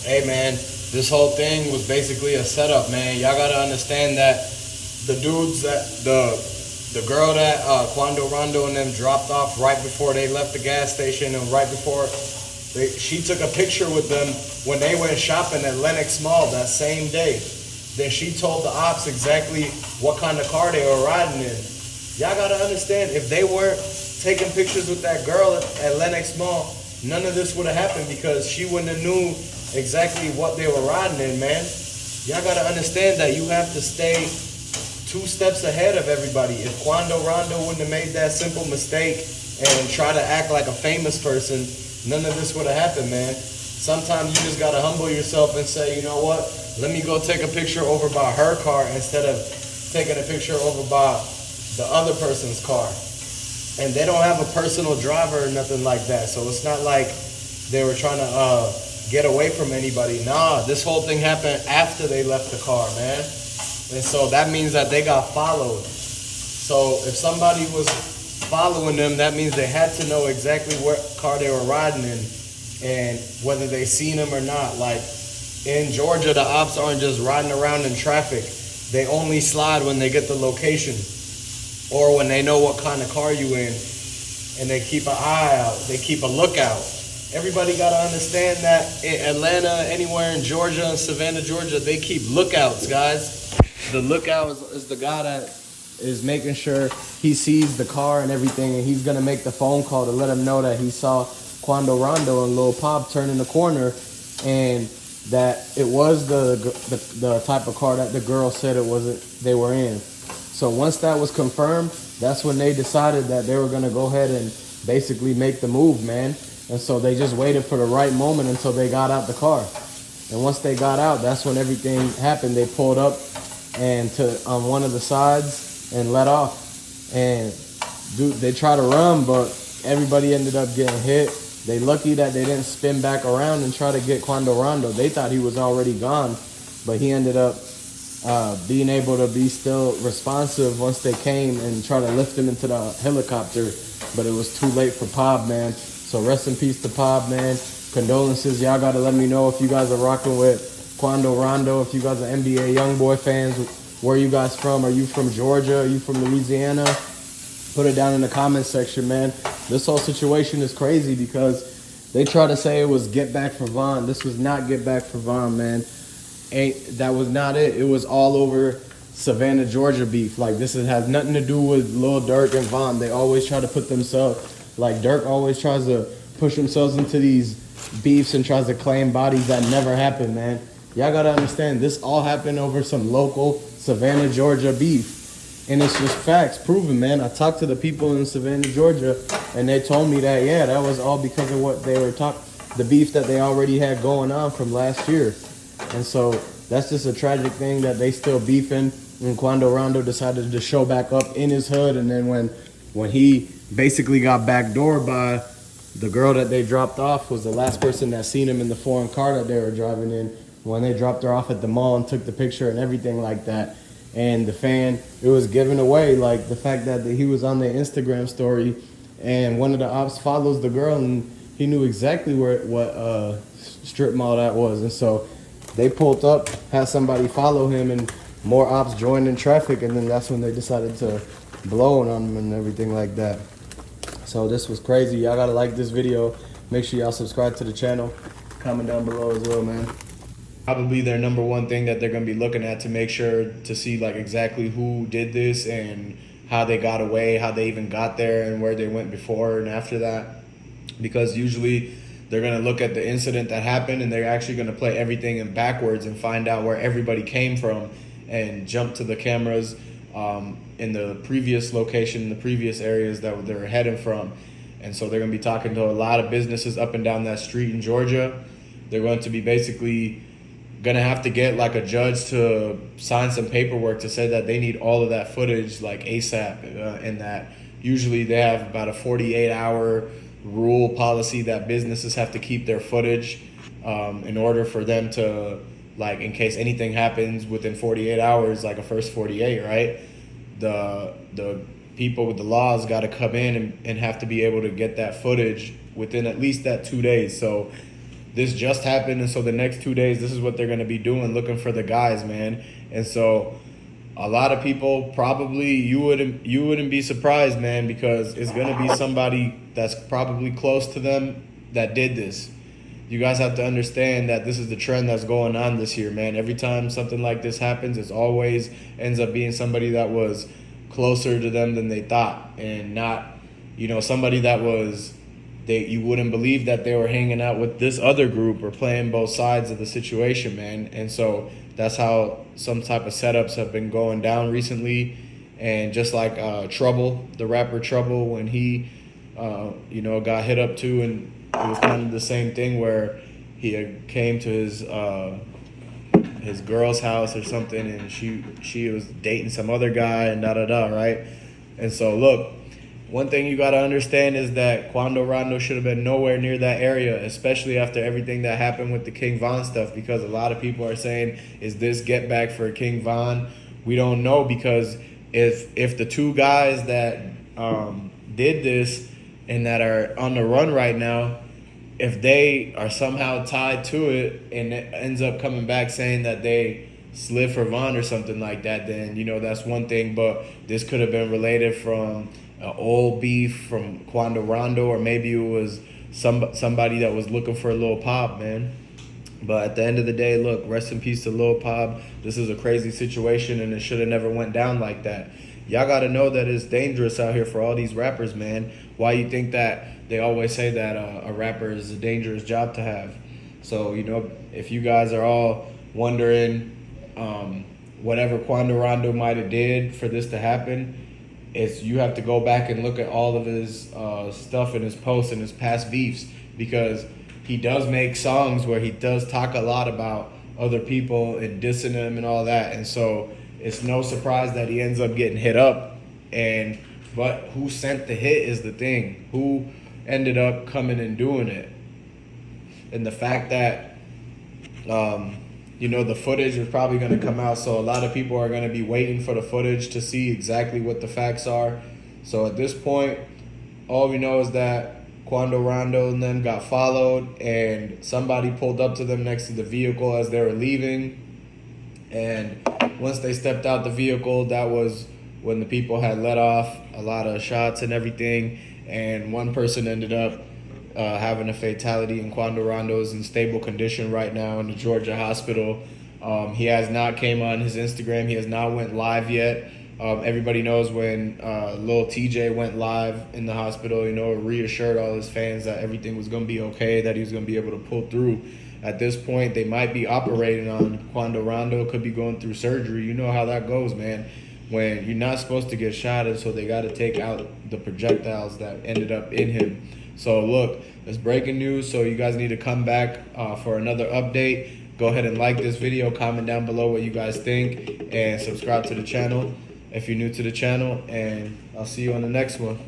Hey man, this whole thing was basically a setup, man. Y'all gotta understand that the dudes that the girl that Quando Rondo and them dropped off right before they left the gas station and right before she took a picture with them when they went shopping at Lenox Mall that same day. Then she told the ops exactly what kind of car they were riding in. Y'all gotta understand, if they weren't taking pictures with that girl at Lenox Mall, none of this would have happened because she wouldn't have knew exactly what they were riding in, man. Y'all gotta understand that you have to stay 2 steps ahead of everybody. If Quando Rondo wouldn't have made that simple mistake and try to act like a famous person, none of this would have happened, man. Sometimes you just gotta humble yourself and say, you know what? Let me go take a picture over by her car instead of taking a picture over by the other person's car. And they don't have a personal driver or nothing like that. So it's not like they were trying to get away from anybody. Nah, this whole thing happened after they left the car, man. And so that means that they got followed. So if somebody was following them, that means they had to know exactly what car they were riding in and whether they seen them or not. Like in Georgia, the ops aren't just riding around in traffic. They only slide when they get the location or when they know what kind of car you in, and they keep an eye out. They keep a lookout. Everybody got to understand that in Atlanta, anywhere in Georgia, and Savannah, Georgia, they keep lookouts, guys. The lookout is the guy that is making sure he sees the car and everything, and he's going to make the phone call to let him know that he saw Quando Rondo and Lil Pop turning the corner, and that it was the type of car that the girl said it wasn't they were in. So once that was confirmed, that's when they decided that they were going to go ahead and basically make the move, man. And so they just waited for the right moment until they got out the car. And once they got out, that's when everything happened. They pulled up and on one of the sides and let off. And dude, they tried to run, but everybody ended up getting hit. They lucky that they didn't spin back around and try to get Quando Rondo. They thought he was already gone, but he ended up being able to be still responsive once they came and try to lift him into the helicopter. But it was too late for Pop, man. So rest in peace to Pop, man. Condolences. Y'all got to let me know if you guys are rocking with Quando Rondo, if you guys are NBA Youngboy fans. Where are you guys from? Are you from Georgia? Are you from Louisiana? Put it down in the comment section, man. This whole situation is crazy because they try to say it was get back for Vaughn. This was not get back for Vaughn, man. That was not it. It was all over Savannah, Georgia beef. Like, this has nothing to do with Lil Durk and Vaughn. They always try to put themselves, like Durk always tries to push themselves into these beefs and tries to claim bodies that never happened, man. Y'all gotta understand, this all happened over some local Savannah, Georgia beef. And it's just facts proven, man. I talked to the people in Savannah, Georgia, and they told me that, yeah, that was all because of what they were the beef that they already had going on from last year. And so that's just a tragic thing that they still beefing. And Quando Rondo decided to show back up in his hood. And then when he basically got backdoored by the girl that they dropped off, was the last person that seen him in the foreign car that they were driving in, when they dropped her off at the mall and took the picture and everything like that. And the fan, it was given away, like the fact that he was on their Instagram story and one of the ops follows the girl and he knew exactly what strip mall that was. And so they pulled up, had somebody follow him, and more ops joined in traffic, and then that's when they decided to blow on him and everything like that. So this was crazy. Y'all gotta like this video. Make sure y'all subscribe to the channel. Comment down below as well, man. Probably their number one thing that they're gonna be looking at to make sure to see like exactly who did this and how they got away, how they even got there, and where they went before and after that. Because usually they're going to look at the incident that happened and they're actually going to play everything in backwards and find out where everybody came from and jump to the cameras in the previous location, the previous areas that they were heading from. And so they're going to be talking to a lot of businesses up and down that street in Georgia. They're going to be basically going to have to get like a judge to sign some paperwork to say that they need all of that footage like ASAP, and that usually they have about a 48-hour rule policy that businesses have to keep their footage in order for them to, like, in case anything happens within 48 hours, like a first 48, right? The people with the laws got to come in and have to be able to get that footage within at least that 2 days. So this just happened, and so the next 2 days, this is what they're gonna be doing, looking for the guys, man. And so a lot of people probably you wouldn't be surprised, man, because it's gonna be somebody that's probably close to them that did this. You guys have to understand that this is the trend that's going on this year, man. Every time something like this happens, it's always ends up being somebody that was closer to them than they thought, and not, somebody that was you wouldn't believe that they were hanging out with this other group or playing both sides of the situation, man. And so that's how some type of setups have been going down recently. And just like Trouble, the rapper Trouble, when he got hit up too, and it was kind of the same thing where he had came to his girl's house or something, and she was dating some other guy and right? And so look, one thing you got to understand is that Quando Rondo should have been nowhere near that area, especially after everything that happened with the King Von stuff, because a lot of people are saying, is this get back for King Von? We don't know, because if the two guys that did this and that are on the run right now, if they are somehow tied to it and it ends up coming back saying that they slid for Von or something like that, then that's one thing. But this could have been related from old beef from Quando Rondo, or maybe it was somebody that was looking for a Lil Pop, man. But at the end of the day, look, rest in peace to Lil Pop. This is a crazy situation, and it should have never went down like that. Y'all got to know that it's dangerous out here for all these rappers, man. Why you think that they always say that a rapper is a dangerous job to have? So, if you guys are all wondering whatever Quando Rondo might have did for this to happen, you have to go back and look at all of his stuff and his posts and his past beefs, because he does make songs where he does talk a lot about other people and dissing them and all that. And so it's no surprise that he ends up getting hit up. But who sent the hit is the thing. Who ended up coming and doing it? And the fact that, the footage is probably going to come out. So a lot of people are going to be waiting for the footage to see exactly what the facts are. So at this point, all we know is that Quando Rondo and them got followed, and somebody pulled up to them next to the vehicle as they were leaving. And once they stepped out the vehicle, that was when the people had let off a lot of shots and everything. And one person ended up having a fatality, and Quando Rondo is in stable condition right now in the Georgia hospital. He has not came on his Instagram. He has not went live yet. Everybody knows when Lil TJ went live in the hospital, reassured all his fans that everything was going to be okay, that he was going to be able to pull through. At this point, they might be operating on Quando Rondo, could be going through surgery. You know how that goes, man. When you're not supposed to get shot, and so they got to take out the projectiles that ended up in him. So look, it's breaking news, so you guys need to come back for another update. Go ahead and like this video, comment down below what you guys think, and subscribe to the channel if you're new to the channel, and I'll see you on the next one.